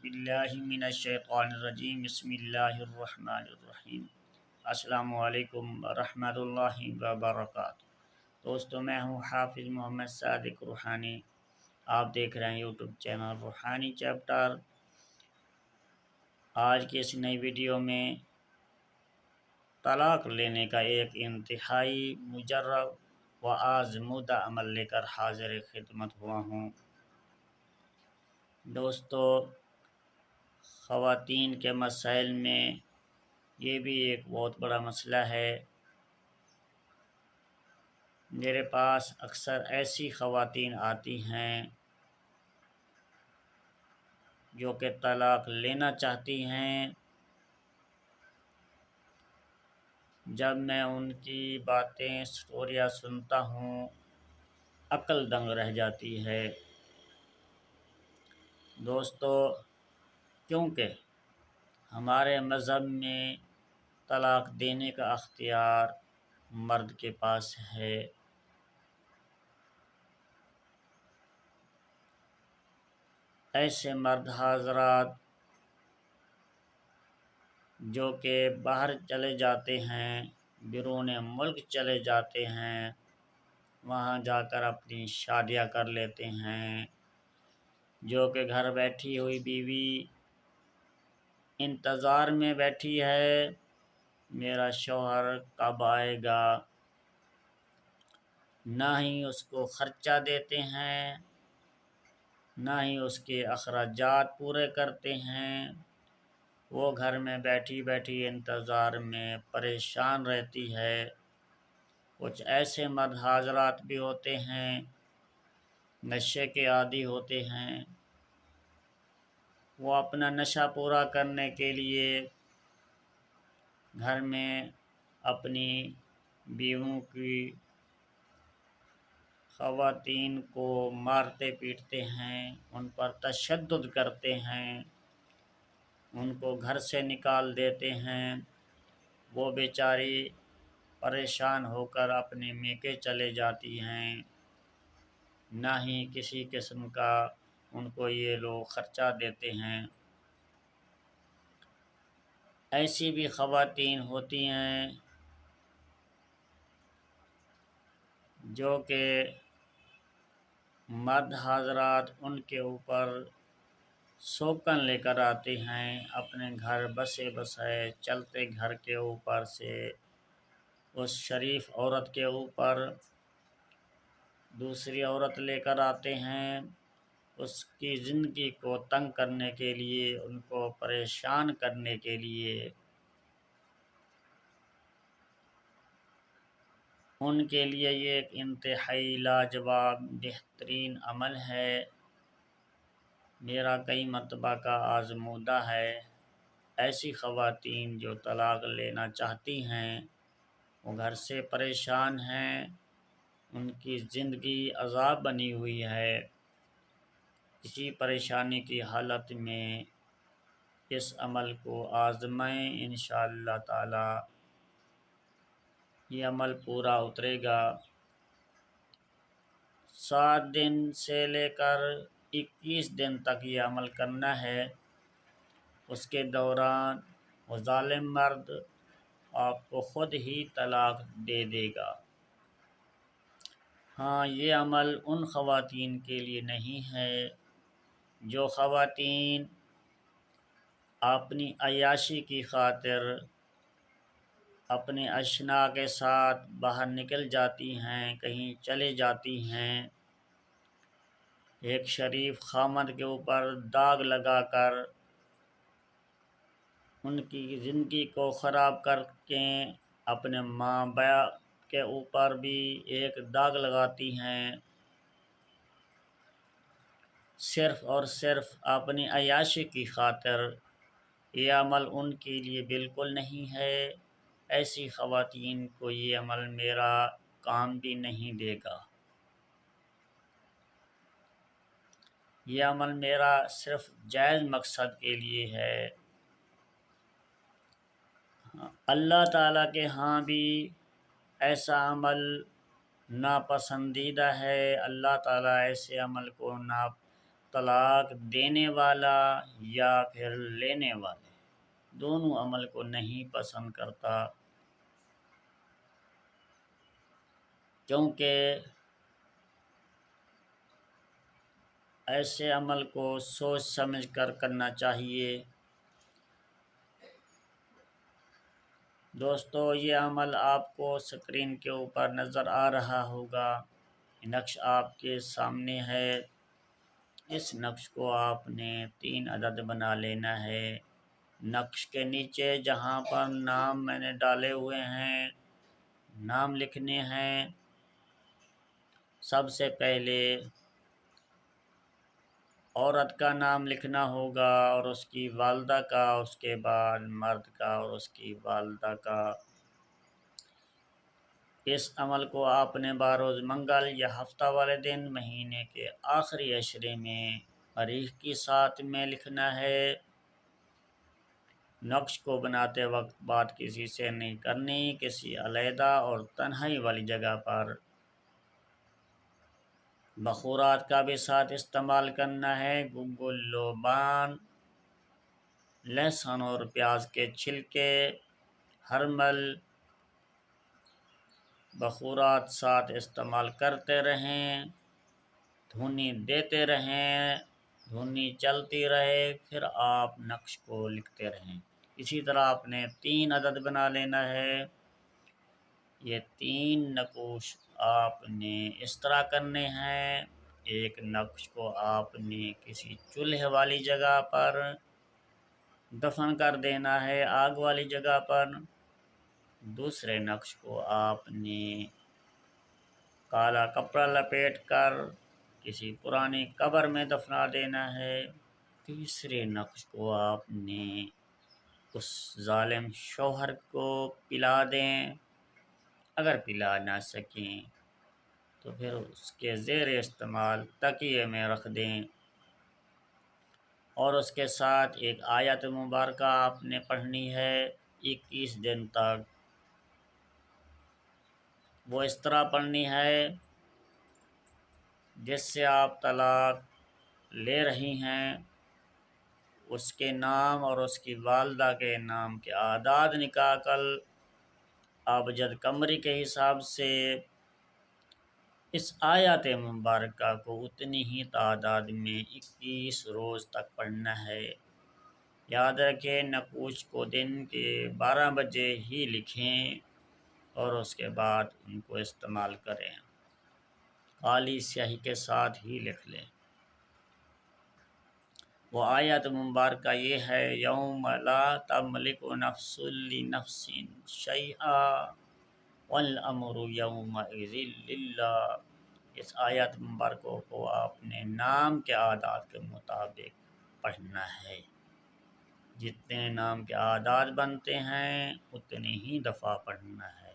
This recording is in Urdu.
باللہ من الشیطان الرجیم بسم اللہ الرحمن الرحیم۔ السلام علیکم ورحمۃ اللہ وبرکاتہ۔ دوستو، میں ہوں حافظ محمد صادق روحانی۔ آپ دیکھ رہے ہیں یوٹیوب چینل روحانی چیپٹر۔ آج کی اس نئی ویڈیو میں طلاق لینے کا ایک انتہائی مجرب و آزمودہ عمل لے کر حاضر خدمت ہوا ہوں۔ دوستو، خواتین کے مسائل میں یہ بھی ایک بہت بڑا مسئلہ ہے۔ میرے پاس اکثر ایسی خواتین آتی ہیں جو کہ طلاق لینا چاہتی ہیں۔ جب میں ان کی باتیں سٹوریاں سنتا ہوں، عقل دنگ رہ جاتی ہے۔ دوستو، کیونکہ ہمارے مذہب میں طلاق دینے کا اختیار مرد کے پاس ہے۔ ایسے مرد حضرات جو کہ باہر چلے جاتے ہیں، بیرون ملک چلے جاتے ہیں، وہاں جا کر اپنی شادیاں کر لیتے ہیں، جو کہ گھر بیٹھی ہوئی بیوی انتظار میں بیٹھی ہے میرا شوہر کب آئے گا۔ نہ ہی اس کو خرچہ دیتے ہیں، نہ ہی اس کے اخراجات پورے کرتے ہیں۔ وہ گھر میں بیٹھی بیٹھی انتظار میں پریشان رہتی ہے۔ کچھ ایسے مرد حضرات بھی ہوتے ہیں، نشے کے عادی ہوتے ہیں۔ وہ اپنا نشہ پورا کرنے کے لیے گھر میں اپنی بیویوں کی خواتین کو مارتے پیٹتے ہیں، ان پر تشدد کرتے ہیں، ان کو گھر سے نکال دیتے ہیں۔ وہ بیچاری پریشان ہو کر اپنے میکے چلے جاتی ہیں۔ نہ ہی کسی قسم کا ان کو یہ لوگ خرچہ دیتے ہیں۔ ایسی بھی خواتین ہوتی ہیں جو کہ مرد حضرات ان کے اوپر سوکن لے کر آتے ہیں، اپنے گھر بسے بسائے چلتے گھر کے اوپر سے اس شریف عورت کے اوپر دوسری عورت لے کر آتے ہیں، اس کی زندگی کو تنگ کرنے کے لیے، ان کو پریشان کرنے کے لیے۔ ان کے لیے یہ ایک انتہائی لاجواب بہترین عمل ہے، میرا کئی مرتبہ کا آزمودہ ہے۔ ایسی خواتین جو طلاق لینا چاہتی ہیں، وہ گھر سے پریشان ہیں، ان کی زندگی عذاب بنی ہوئی ہے۔ کسی پریشانی کی حالت میں اس عمل کو آزمائیں، انشاءاللہ تعالی یہ عمل پورا اترے گا۔ 7 دن سے لے کر 21 دن تک یہ عمل کرنا ہے۔ اس کے دوران وہ ظالم مرد آپ کو خود ہی طلاق دے دے گا۔ ہاں، یہ عمل ان خواتین کے لیے نہیں ہے جو خواتین اپنی عیاشی کی خاطر اپنے اشنا کے ساتھ باہر نکل جاتی ہیں، کہیں چلے جاتی ہیں، ایک شریف خامد کے اوپر داغ لگا کر ان کی زندگی کو خراب کر کے اپنے ماں باپ کے اوپر بھی ایک داغ لگاتی ہیں، صرف اور صرف اپنی عیاشی کی خاطر۔ یہ عمل ان کے لیے بالکل نہیں ہے۔ ایسی خواتین کو یہ عمل میرا کام بھی نہیں دے گا۔ یہ عمل میرا صرف جائز مقصد کے لیے ہے۔ اللہ تعالیٰ کے ہاں بھی ایسا عمل ناپسندیدہ ہے۔ اللہ تعالیٰ ایسے عمل کو طلاق دینے والا یا پھر لینے والے دونوں عمل کو نہیں پسند کرتا، کیونکہ ایسے عمل کو سوچ سمجھ کر کرنا چاہیے۔ دوستو، یہ عمل آپ کو اسکرین کے اوپر نظر آ رہا ہوگا، نقش آپ کے سامنے ہے۔ اس نقش کو آپ نے 3 عدد بنا لینا ہے۔ نقش کے نیچے جہاں پر نام میں نے ڈالے ہوئے ہیں، نام لکھنے ہیں۔ سب سے پہلے عورت کا نام لکھنا ہوگا اور اس کی والدہ کا، اس کے بعد مرد کا اور اس کی والدہ کا۔ اس عمل کو آپ نے بروز منگل یا ہفتہ والے دن مہینے کے آخری عشرے میں تاریخ کی ساتھ میں لکھنا ہے۔ نقش کو بناتے وقت بات کسی سے نہیں کرنی، کسی علیحدہ اور تنہائی والی جگہ پر۔ بخورات کا بھی ساتھ استعمال کرنا ہے، گگل، لوبان، لہسن اور پیاز کے چھلکے، ہرمل بخورات ساتھ استعمال کرتے رہیں، دھنی دیتے رہیں، دھنی چلتی رہے، پھر آپ نقش کو لکھتے رہیں۔ اسی طرح آپ نے 3 عدد بنا لینا ہے۔ یہ 3 نقوش آپ نے اس طرح کرنے ہیں۔ ایک نقش کو آپ نے کسی چولہے والی جگہ پر دفن کر دینا ہے، آگ والی جگہ پر۔ دوسرے نقش کو آپ نے کالا کپڑا لپیٹ کر کسی پرانی قبر میں دفنا دینا ہے۔ تیسرے نقش کو آپ نے اس ظالم شوہر کو پلا دیں، اگر پلا نہ سکیں تو پھر اس کے زیر استعمال تکیے میں رکھ دیں، اور اس کے ساتھ ایک آیت مبارکہ آپ نے پڑھنی ہے 21 دن تک۔ وہ اس طرح پڑھنی ہے جس سے آپ طلاق لے رہی ہیں اس کے نام اور اس کی والدہ کے نام کے اعداد نکال کر ابجد قمری کے حساب سے اس آیات مبارکہ کو اتنی ہی تعداد میں 21 روز تک پڑھنا ہے۔ یاد رکھیں، نقوش کو دن کے 12 بجے ہی لکھیں اور اس کے بعد ان کو استعمال کریں، کالی سیاہی کے ساتھ ہی لکھ لیں۔ وہ آیت مبارکہ یہ ہے، یوم لا تملک نفس لنفس شیئا والامر یومئذ للہ۔ اس آیت مبارکہ کو آپ نے نام کے اعداد کے مطابق پڑھنا ہے۔ جتنے نام کے اعداد بنتے ہیں اتنی ہی دفعہ پڑھنا ہے۔